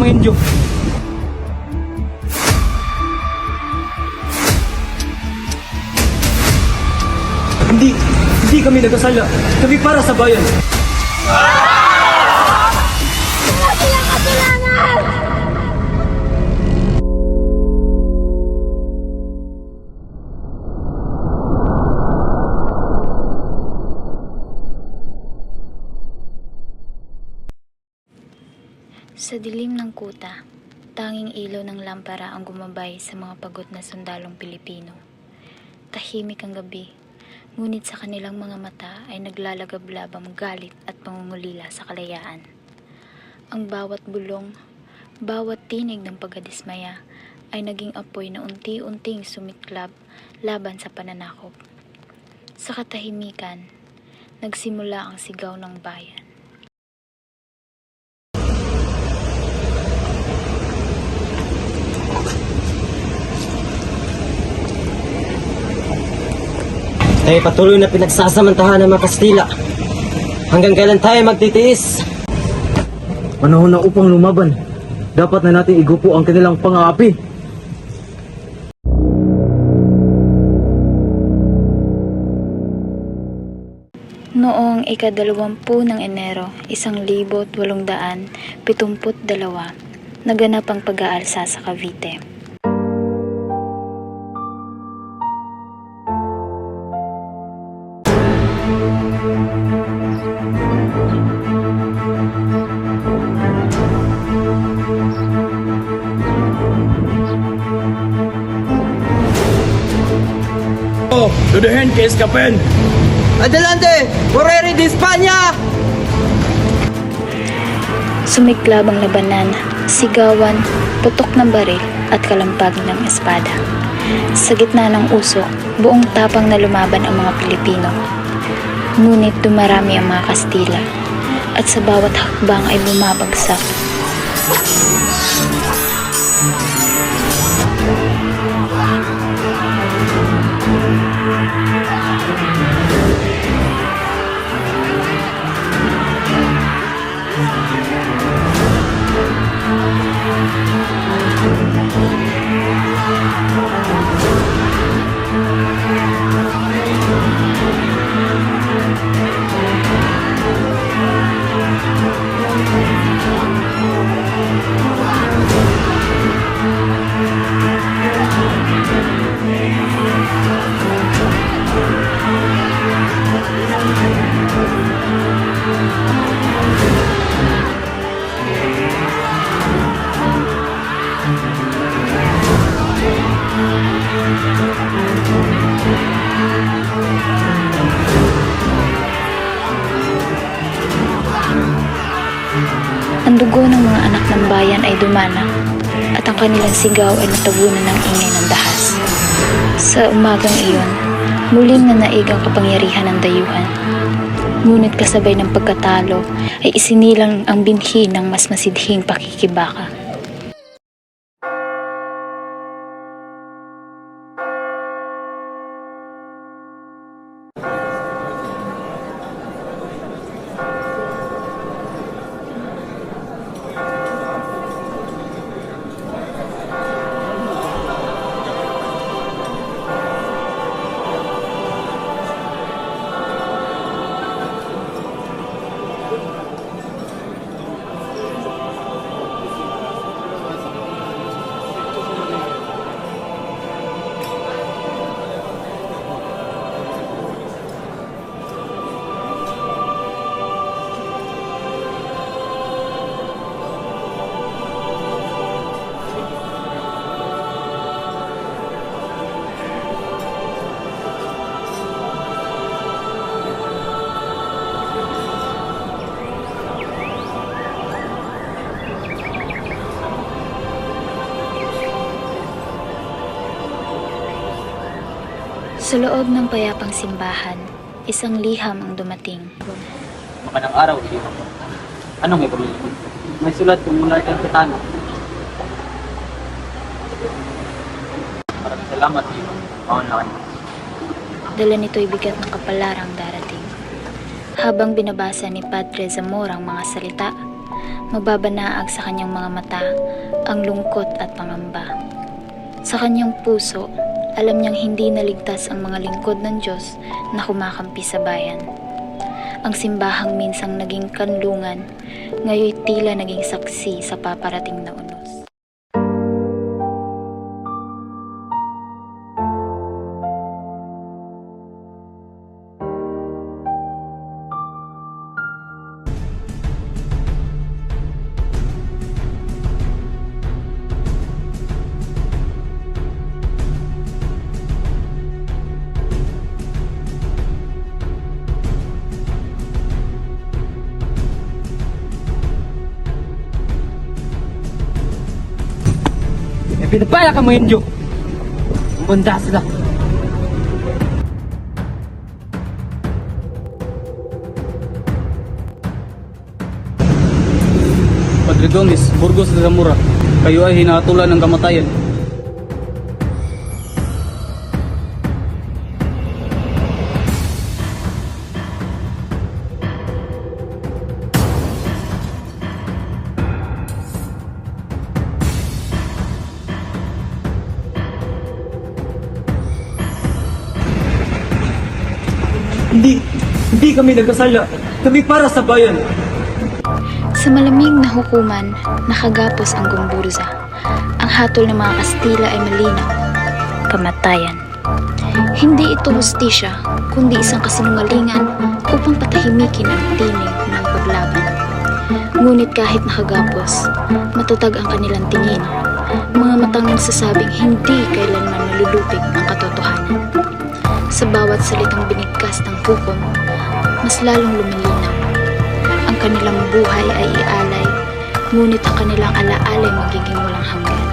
mga Indyo. Hindi kami nagkasala. Kami para sa bayan. Wala silang kasalanan! Sa dilim ng kuta, tanging ilaw ng lampara ang gumabay sa mga pagod na sundalong Pilipino. Tahimik ang gabi, ngunit sa kanilang mga mata ay naglalagablabang galit at pangungulila sa kalayaan. Ang bawat bulong, bawat tinig ng pagkadismaya ay naging apoy na unti-unting sumiklab laban sa pananakop. Sa katahimikan, nagsimula ang sigaw ng bayan. Tayo patuloy na pinagsasamantahan ng mga Kastila. Hanggang kailan tayo magtitiis? Panahon na upang lumaban. Dapat na natin igupo ang kanilang pang-aapi. Noong ika-20 ng Enero, 1872, naganap ang pag-aalsa sa Cavite. Duduhin kay Escapen! Adelante! Correri de España! Sumiklab ang labanan, sigawan, putok ng baril at kalampag ng espada. Sa gitna ng usok, buong tapang na lumaban ang mga Pilipino. Ngunit dumarami ang mga Kastila at sa bawat hakbang ay bumabagsak. Ang dugo ng mga anak ng bayan ay dumana at ang kanilang sigaw ay natabunan ng ingay ng dahas. Sa umagang iyon, muling nanaig ang kapangyarihan ng dayuhan. Ngunit kasabay ng pagkatalo ay isinilang ang binhi ng mas masidhing pakikibaka. Sa loob ng payapang simbahan, isang liham ang dumating. Magandang araw, Iyo. Anong may problema? May sulat kung mula kang katana. Maraming salamat, Iyo. Maunlakan. Dala nito'y bigat ng kapalarang darating. Habang binabasa ni Padre Zamora ang mga salita, mababanaag sa kanyang mga mata ang lungkot at pangamba. Sa kanyang puso, alam niyang hindi naligtas ang mga lingkod ng Diyos na kumakampi sa bayan. Ang simbahang minsang naging kanlungan, ngayon tila naging saksi sa paparating na unos. Pinapaya ka mga Indio. Bunda sila. Padre Gomez, Burgos de Zamora, kayo ay hinatulan ng kamatayan. Hindi kami nagkasala. Kami para sa bayan. Sa malamig na hukuman, nakagapos ang Gumburza. Ang hatol ng mga Kastila ay malinaw, kamatayan. Hindi ito hustisya, kundi isang kasinungalingan upang patahimikin ang tinig ng paglaban. Ngunit kahit nakagapos, matatag ang kanilang tingin. Mga matang nagsasabing hindi kailanman malulupig ang katotohanan. Sa bawat salitang binigkas ng hukom, mas lalong lumilinaw. Ang kanilang buhay ay ialay, ngunit ang kanilang alaalay magiging walang hanggan.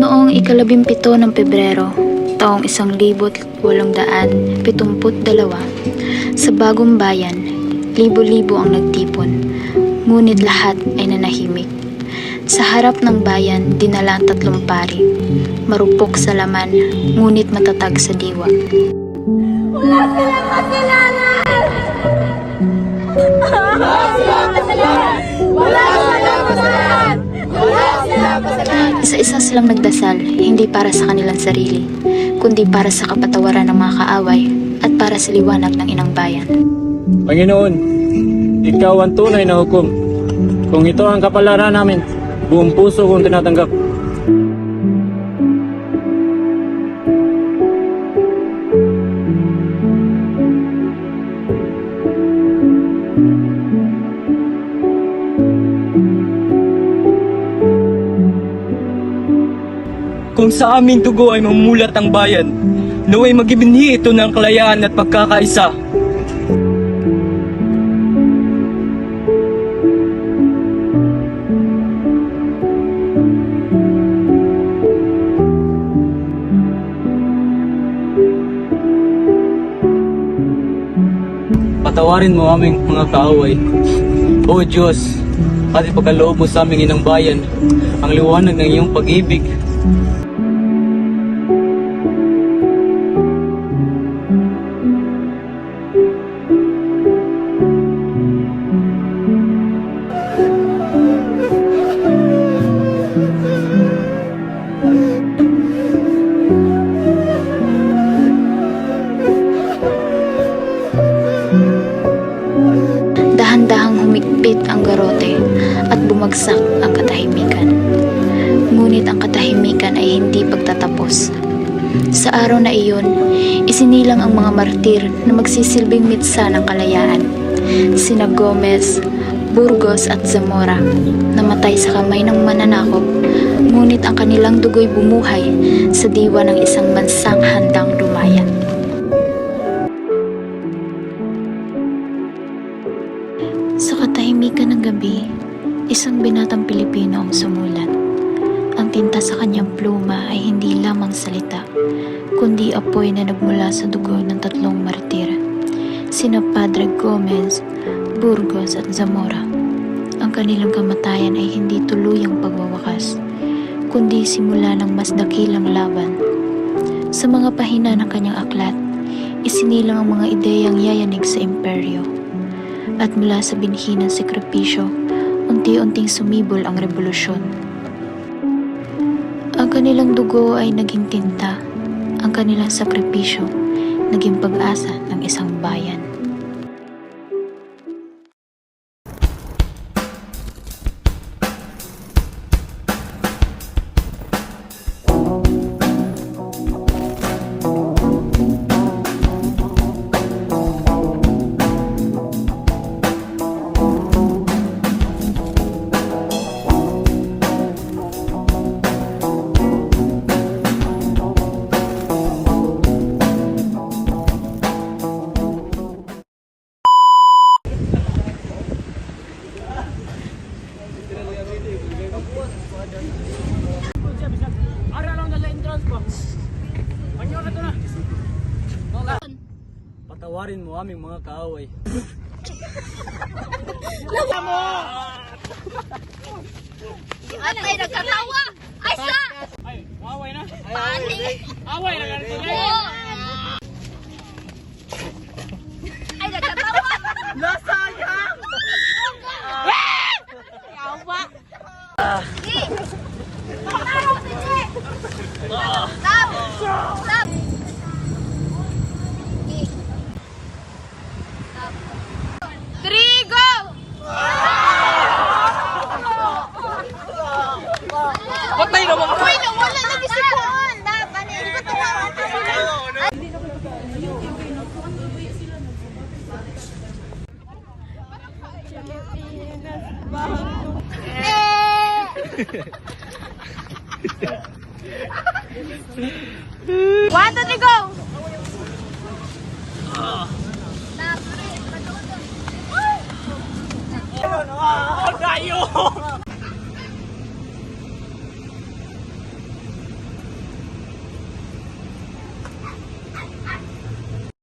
Noong 17 ng Pebrero, taong 1872, sa Bagong Bayan, libo-libo ang nagtipon, ngunit lahat ay nanahimik. Sa harap ng bayan, dinala ang 3 pari, marupok sa laman, ngunit matatag sa diwa. Wala silang kasalanan! Wala silang kasalanan! Wala silang kasalanan! Wala silang kasalanan! Isa-isa silang nagdasal, hindi para sa kanilang sarili, kundi para sa kapatawaran ng mga kaaway at para sa liwanag ng inang bayan. Panginoon, ikaw ang tunay na hukom. Kung ito ang kapalaran namin, buong puso kong tinatanggap. Kung sa aming dugo ay mamumulat ang bayan, naway magibinhi ito ng kalayaan at pagkakaisa. Patawarin mo aming mga kaaway. O Diyos, at ipagkaloob mo sa aming inang bayan ang liwanag ng iyong pag-ibig. Dahan-dahang humigpit ang garote at bumagsak ang katahimikan. Ngunit ang katahimikan ay hindi pagtatapos. Sa araw na iyon, isinilang ang mga martir na magsisilbing mitsa ng kalayaan. Sina Gomez, Burgos at Zamora, namatay sa kamay ng mananakop, Ngunit ang kanilang dugo'y bumuhay sa diwa ng isang bansang handang lumayan. Sa katahimikan ng gabi, isang binatang Pilipino ang sumulat. Ang tinta sa kanyang pluma ay hindi lamang salita, kundi apoy na nagmula sa dugo ng 3 martir, sina Padre Gomez, Burgos at Zamora. Ang kanilang kamatayan ay hindi tuluyang pagwawakas, kundi simula ng mas dakilang laban. Sa mga pahina ng kanyang aklat, isinilang ang mga ideyang yayanig sa imperyo. At mula sa binhi ng sakripisyo, unti-unting sumibol ang revolusyon. Ang kanilang dugo ay naging tinta, ang kanilang sakripisyo naging pag-asa ng isang bayan. Patawarin mo aming mga kaaway. At ay nagkatawa! Ay sa! Away na. Pani! Away na ganito. Ay nagkatawa! Nasayang! Yawa! Gi! Taro si Gi! Stop! Stop! Gi! Stop! 3, go! Patay naman ka! Uy, nawala na bisikuan! Dapat, hindi ko tumawa ka sila. One, two, three, go! Tayo!